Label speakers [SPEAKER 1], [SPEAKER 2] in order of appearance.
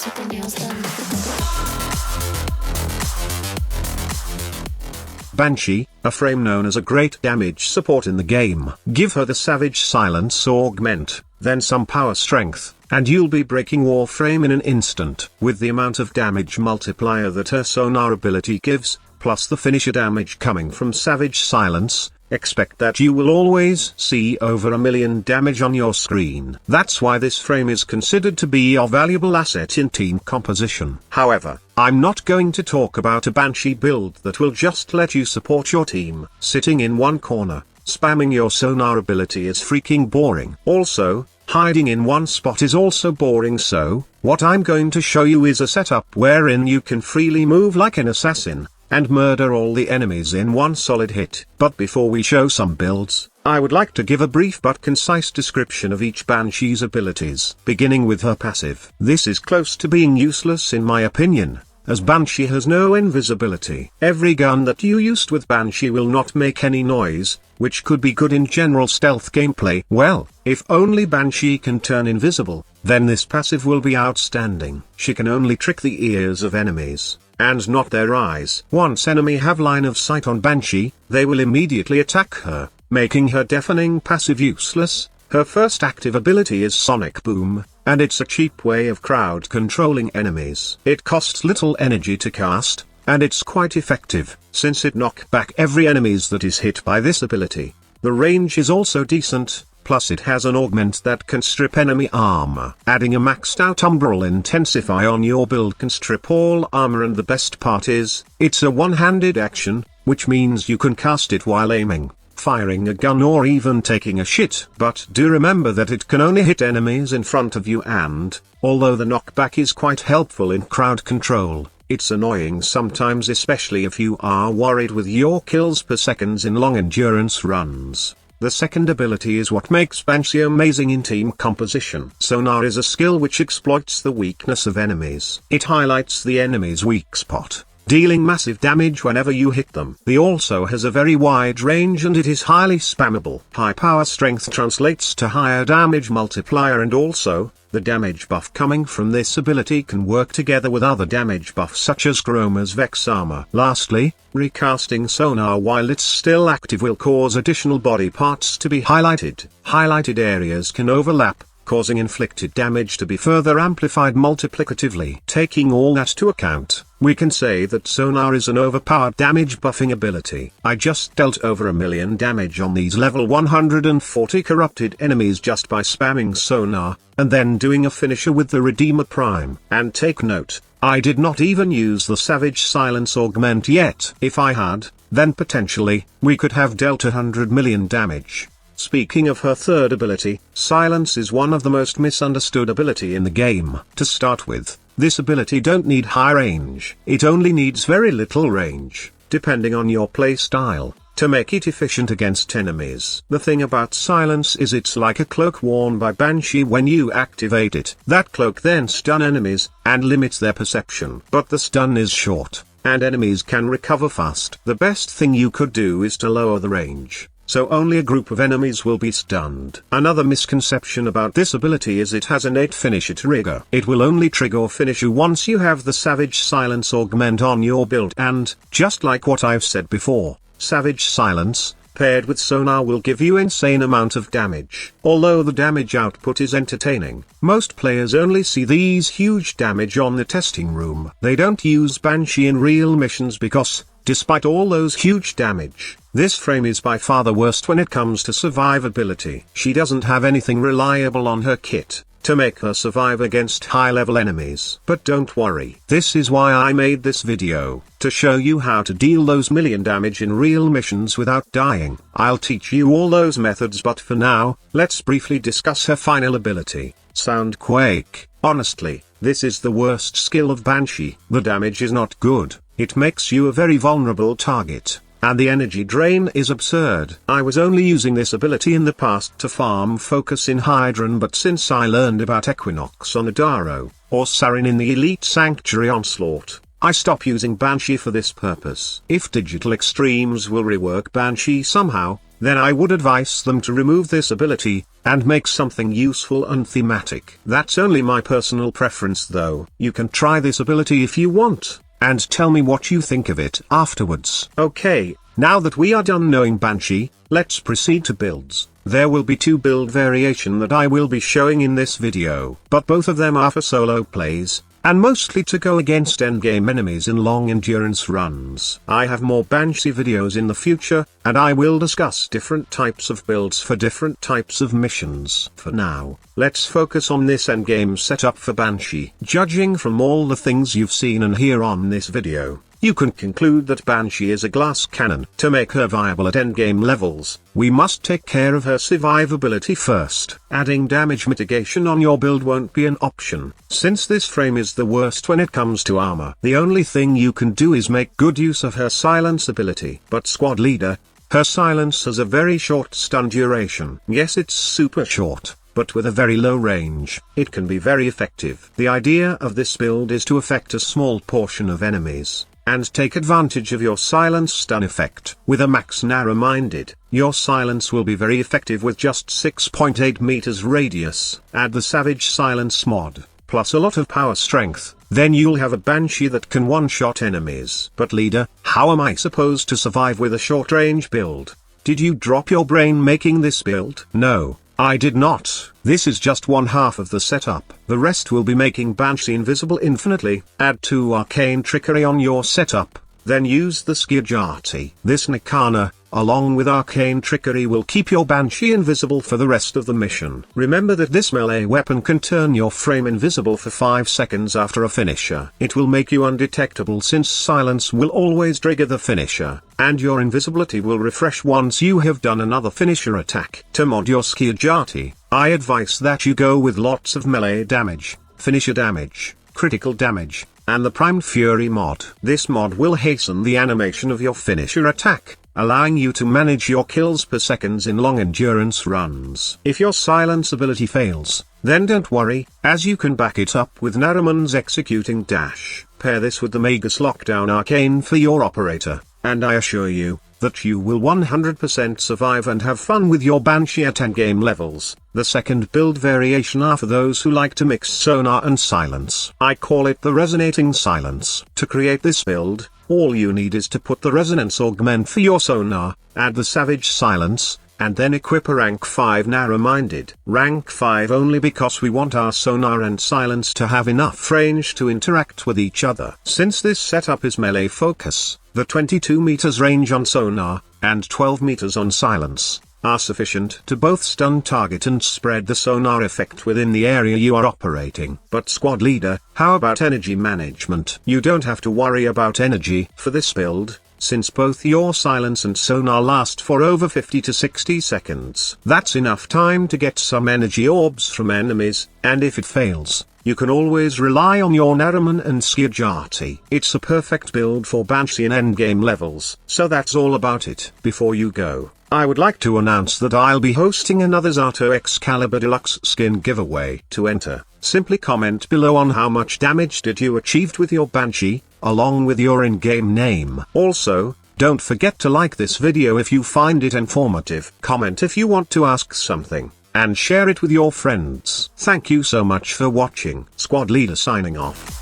[SPEAKER 1] guys with their nails done.
[SPEAKER 2] Banshee, a frame known as a great damage support in the game. Give her the Savage Silence augment, then some power strength, and you'll be breaking Warframe in an instant. With the amount of damage multiplier that her sonar ability gives, plus the finisher damage coming from Savage Silence, expect that you will always see over 1,000,000 damage on your screen. That's why this frame is considered to be a valuable asset in team composition. However, I'm not going to talk about a Banshee build that will just let you support your team. Sitting in one corner, spamming your sonar ability is freaking boring. Also, hiding in one spot is also boring, so what I'm going to show you is a setup wherein you can freely move like an assassin, and murder all the enemies in one solid hit. But before we show some builds, I would like to give a brief but concise description of each Banshee's abilities, beginning with her passive. This is close to being useless in my opinion, as Banshee has no invisibility. Every gun that you used with Banshee will not make any noise, which could be good in general stealth gameplay. Well, if only Banshee can turn invisible, then this passive will be outstanding. She can only trick the ears of enemies, and not their eyes. Once enemy have line of sight on Banshee, they will immediately attack her, making her deafening passive useless. Her first active ability is Sonic Boom, and it's a cheap way of crowd controlling enemies. It costs little energy to cast, and it's quite effective, since it knocks back every enemies that is hit by this ability. The range is also decent, plus it has an augment that can strip enemy armor. Adding a maxed out umbral intensify on your build can strip all armor, and the best part is, it's a one-handed action, which means you can cast it while aiming, firing a gun, or even taking a shit. But do remember that it can only hit enemies in front of you, and, although the knockback is quite helpful in crowd control, it's annoying sometimes, especially if you are worried with your kills per seconds in long endurance runs. The second ability is what makes Banshee amazing in team composition. Sonar is a skill which exploits the weakness of enemies. It highlights the enemy's weak spot, dealing massive damage whenever you hit them. It also has a very wide range, and it is highly spammable. High power strength translates to higher damage multiplier, and also, the damage buff coming from this ability can work together with other damage buffs such as Chroma's Vex armor. Lastly, recasting sonar while it's still active will cause additional body parts to be highlighted. Highlighted areas can overlap, causing inflicted damage to be further amplified multiplicatively. Taking all that to account, we can say that sonar is an overpowered damage buffing ability. I just dealt over 1,000,000 damage on these level 140 corrupted enemies just by spamming sonar, and then doing a finisher with the Redeemer Prime. And take note, I did not even use the Savage Silence augment yet. If I had, then potentially, we could have dealt 100 million damage. Speaking of her third ability, Silence is one of the most misunderstood ability in the game. To start with, this ability don't need high range. It only needs very little range, depending on your play style, to make it efficient against enemies. The thing about Silence is it's like a cloak worn by Banshee. When you activate it, that cloak then stun enemies, and limits their perception. But the stun is short, and enemies can recover fast. The best thing you could do is to lower the range, so only a group of enemies will be stunned. Another misconception about this ability is it has innate finisher trigger. It will only trigger finisher once you have the Savage Silence augment on your build, and, just like what I've said before, Savage Silence, paired with sonar, will give you insane amount of damage. Although the damage output is entertaining, most players only see these huge damage on the testing room. They don't use Banshee in real missions because, despite all those huge damage, this frame is by far the worst when it comes to survivability. She doesn't have anything reliable on her kit to make her survive against high-level enemies. But don't worry, this is why I made this video, to show you how to deal those million damage in real missions without dying. I'll teach you all those methods, but for now, let's briefly discuss her final ability, Soundquake. Honestly, this is the worst skill of Banshee. The damage is not good, it makes you a very vulnerable target, and the energy drain is absurd. I was only using this ability in the past to farm focus in Hydron, but since I learned about Equinox on Adaro, or Sarin in the Elite Sanctuary Onslaught, I stopped using Banshee for this purpose. If Digital Extremes will rework Banshee somehow, then I would advise them to remove this ability, and make something useful and thematic. That's only my personal preference though. You can try this ability if you want, and tell me what you think of it afterwards. Okay, now that we are done knowing Banshee, let's proceed to builds. There will be 2 build variation that I will be showing in this video, but both of them are for solo plays, and mostly to go against endgame enemies in long endurance runs. I have more Banshee videos in the future, and I will discuss different types of builds for different types of missions. For now, let's focus on this endgame setup for Banshee. Judging from all the things you've seen and hear on this video, you can conclude that Banshee is a glass cannon. To make her viable at endgame levels, we must take care of her survivability first. Adding damage mitigation on your build won't be an option, since this frame is the worst when it comes to armor. The only thing you can do is make good use of her silence ability. But squad leader, her silence has a very short stun duration. Yes, it's super short, but with a very low range, it can be very effective. The idea of this build is to affect a small portion of enemies, and take advantage of your silence stun effect. With a max narrow-minded, your silence will be very effective with just 6.8 meters radius. Add the Savage Silence mod, plus a lot of power strength, then you'll have a Banshee that can one-shot enemies. But leader, how am I supposed to survive with a short-range build? Did you drop your brain making this build? No, I did not. This is just one half of the setup. The rest will be making Banshee invisible infinitely. Add 2 arcane trickery on your setup, then use the Skijati. This Nikana, along with arcane trickery, will keep your Banshee invisible for the rest of the mission. Remember that this melee weapon can turn your frame invisible for 5 seconds after a finisher. It will make you undetectable since silence will always trigger the finisher, and your invisibility will refresh once you have done another finisher attack. To mod your Skijati, I advise that you go with lots of melee damage, finisher damage, critical damage, and the Primed Fury mod. This mod will hasten the animation of your finisher attack, allowing you to manage your kills per seconds in long endurance runs. If your silence ability fails, then don't worry, as you can back it up with Naruman's executing dash. Pair this with the Magus Lockdown Arcane for your operator, and I assure you that you will 100% survive and have fun with your Banshee at endgame levels. The second build variation are for those who like to mix sonar and silence. I call it the resonating silence. To create this build, all you need is to put the resonance augment for your sonar, add the Savage Silence, and then equip a rank 5 narrow-minded. Rank 5 only because we want our sonar and silence to have enough range to interact with each other. Since this setup is melee focus, the 22 meters range on sonar, and 12 meters on silence, are sufficient to both stun target and spread the sonar effect within the area you are operating. But squad leader, how about energy management? You don't have to worry about energy for this build, since both your silence and sonar last for over 50 to 60 seconds. That's enough time to get some energy orbs from enemies, and if it fails, you can always rely on your Naruman and Skijati. It's a perfect build for Banshee in endgame levels. So that's all about it. Before you go, I would like to announce that I'll be hosting another Zato Excalibur Deluxe skin giveaway. To enter, simply comment below on how much damage did you achieved with your Banshee, along with your in-game name. Also, don't forget to like this video if you find it informative. Comment if you want to ask something, and share it with your friends. Thank you so much for watching. Squad leader signing off.